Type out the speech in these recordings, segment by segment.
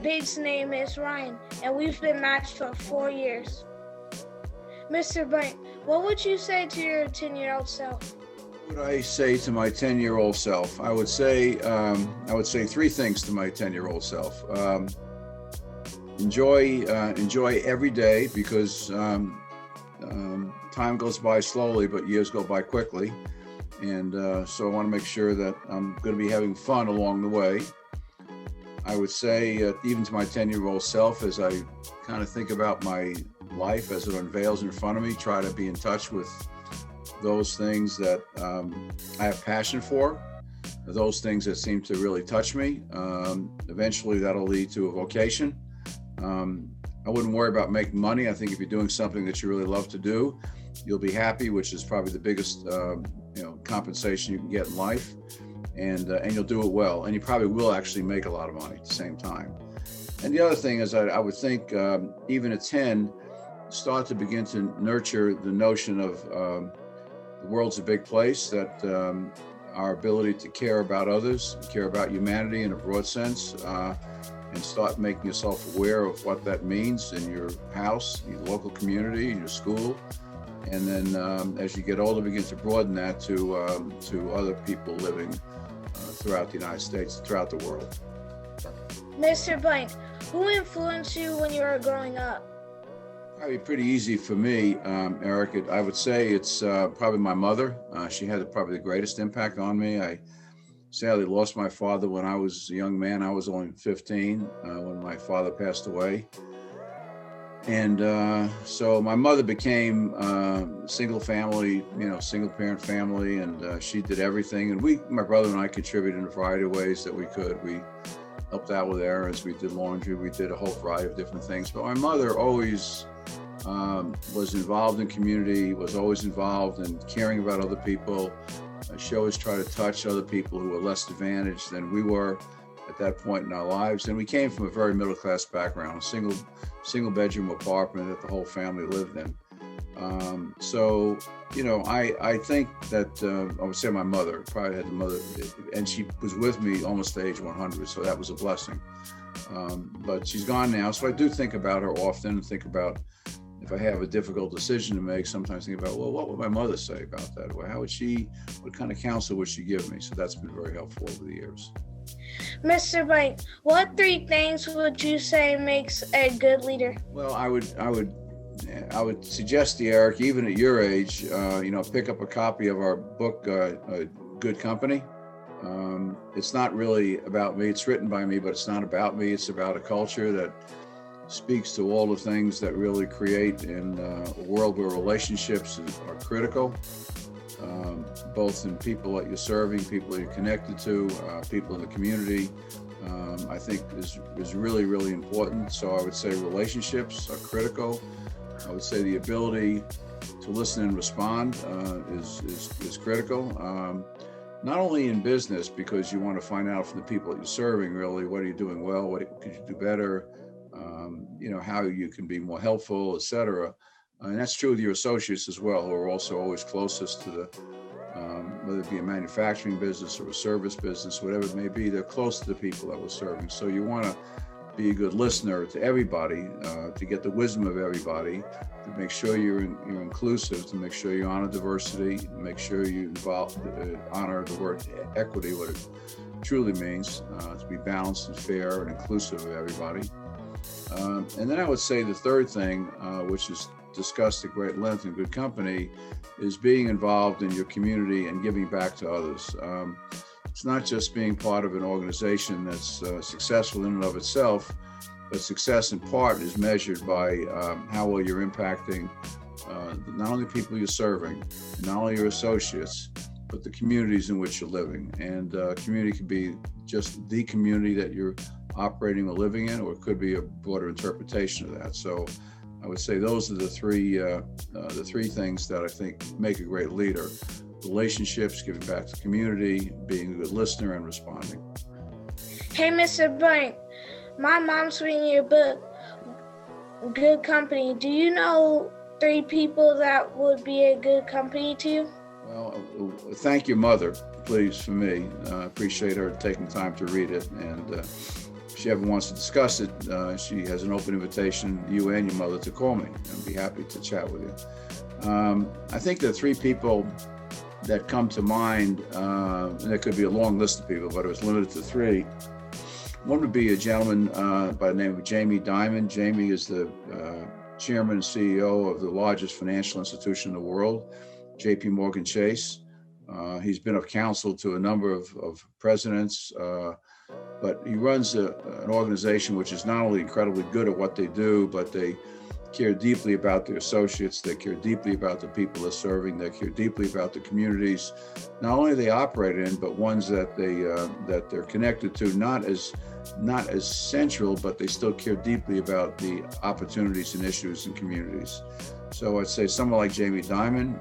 babe's name is Ryan, and we've been matched for 4 years. Mr. Blank, what would you say to your 10-year-old self? What would I say to my 10-year-old self? I would say three things to my 10-year-old self. Enjoy every day, because time goes by slowly, but years go by quickly. And so I want to make sure that I'm going to be having fun along the way. I would say, even to my 10-year-old self, as I kind of think about my life as it unveils in front of me, try to be in touch with those things that I have passion for, those things that seem to really touch me. Eventually that'll lead to a vocation. I wouldn't worry about making money. I think if you're doing something that you really love to do, you'll be happy, which is probably the biggest compensation you can get in life, and you'll do it well, and you probably will actually make a lot of money at the same time. And the other thing is, I would think, even at 10, start to begin to nurture the notion of the world's a big place, that our ability to care about others, care about humanity in a broad sense, and start making yourself aware of what that means in your house, your local community, in your school. And then as you get older, begin to broaden that to other people living throughout the United States, throughout the world. Mr. Blank, who influenced you when you were growing up? Probably pretty easy for me, Eric. I would say it's probably my mother. She had probably the greatest impact on me. I sadly lost my father when I was a young man. I was only 15 when my father passed away. And so my mother became single parent family, and she did everything. And my brother and I contributed in a variety of ways that we could. We helped out with errands, we did laundry, we did a whole variety of different things. But my mother always was involved in community, was always involved in caring about other people. She always tried to touch other people who were less advantaged than we were at that point in our lives. And we came from a very middle-class background, a single bedroom apartment that the whole family lived in. So, I think that I would say my mother probably had the mother, and she was with me almost to age 100. So that was a blessing. But she's gone now. So I do think about her often, and think about, if I have a difficult decision to make, sometimes think about, well, what would my mother say about that? Or what kind of counsel would she give me? So that's been very helpful over the years. Mr. Blank, what 3 things would you say makes a good leader? Well, I would suggest to Eric, even at your age, pick up a copy of our book, Good Company. It's not really about me. It's written by me, but it's not about me. It's about a culture that speaks to all the things that really create in a world where relationships are critical, both in people that you're serving, people that you're connected to, people in the community. I think is really, really important. So I would say relationships are critical. I would say the ability to listen and respond is critical. Not only in business, because you want to find out from the people that you're serving, really, what are you doing well, what could you do better, how you can be more helpful, et cetera. And that's true with your associates as well, who are also always closest to whether it be a manufacturing business or a service business, whatever it may be, they're close to the people that we're serving. So you want to be a good listener to everybody, to get the wisdom of everybody, to make sure you're inclusive, to make sure you honor diversity, to make sure you honor the word equity, what it truly means, to be balanced and fair and inclusive of everybody. And then I would say the third thing, which is discussed at great length in Good Company, is being involved in your community and giving back to others. It's not just being part of an organization that's successful in and of itself, but success in part is measured by how well you're impacting not only people you're serving, not only your associates, but the communities in which you're living. And community can be just the community that you're operating or living in, or it could be a broader interpretation of that. So I would say those are the three things that I think make a great leader: relationships, giving back to the community, being a good listener, and responding. Hey, Mr. Blank, my mom's reading your book, Good Company. Do you know 3 people that would be a good company to you? Well, thank your mother, please, for me. I appreciate her taking time to read it, and she ever wants to discuss it, she has an open invitation, you and your mother, to call me. I'd be happy to chat with you. I think the three people that come to mind, and there could be a long list of people, but it was limited to three. One would be a gentleman by the name of Jamie Dimon. Jamie is the chairman and CEO of the largest financial institution in the world, JP Morgan Chase. He's been of counsel to a number of presidents, but he runs an organization which is not only incredibly good at what they do, but they care deeply about their associates. They care deeply about the people they're serving. They care deeply about the communities, not only they operate in, but ones that they're connected to, not as central, but they still care deeply about the opportunities and issues in communities. So I'd say someone like Jamie Dimon.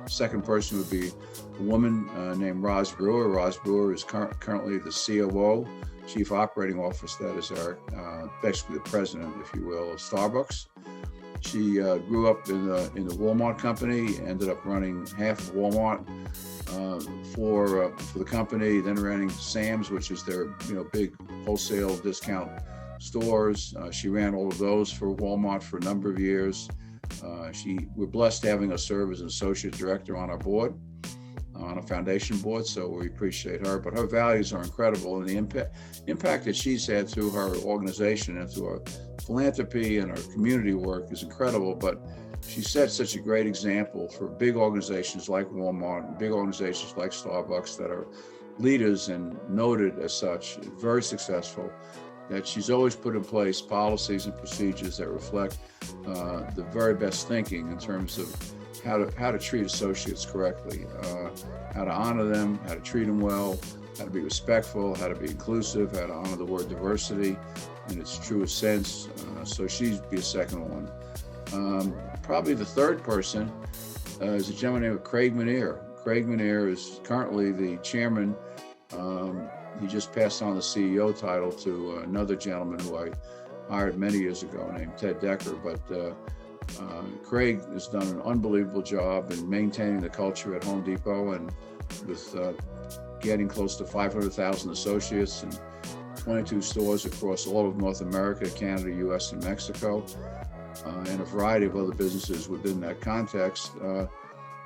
Second person would be a woman named Roz Brewer. Roz Brewer is currently the COO, Chief Operating Officer, that is our, basically the president, if you will, of Starbucks. She grew up in the Walmart company, ended up running half of Walmart for the company, then running Sam's, which is their big wholesale discount stores. She ran all of those for Walmart for a number of years. We're blessed having her serve as an associate director on our board, on a foundation board, so we appreciate her. But her values are incredible, and the impact that she's had through her organization and through her philanthropy and her community work is incredible. But she set such a great example for big organizations like Walmart and big organizations like Starbucks that are leaders and noted as such, very successful, that she's always put in place policies and procedures that reflect the very best thinking in terms of how to treat associates correctly, how to honor them, how to treat them well, how to be respectful, how to be inclusive, how to honor the word diversity in its truest sense. So she'd be a second one. Probably the third person is a gentleman named Craig Meniere. Craig Meniere is currently the chairman. He just passed on the CEO title to another gentleman who I hired many years ago named Ted Decker. But Craig has done an unbelievable job in maintaining the culture at Home Depot, and with getting close to 500,000 associates and 22 stores across all of North America, Canada, US, and Mexico, and a variety of other businesses within that context,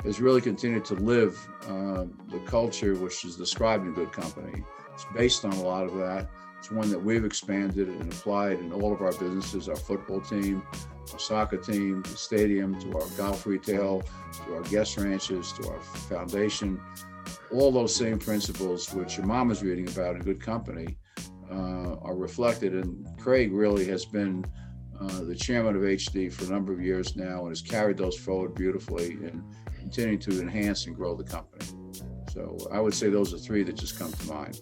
has really continued to live the culture which is described in Good Company. It's based on a lot of that. It's one that we've expanded and applied in all of our businesses, our football team, our soccer team, the stadium, to our golf retail, to our guest ranches, to our foundation. All those same principles, which your mom is reading about in Good Company, are reflected. And Craig really has been the chairman of HD for a number of years now and has carried those forward beautifully and continuing to enhance and grow the company. So I would say those are three that just come to mind.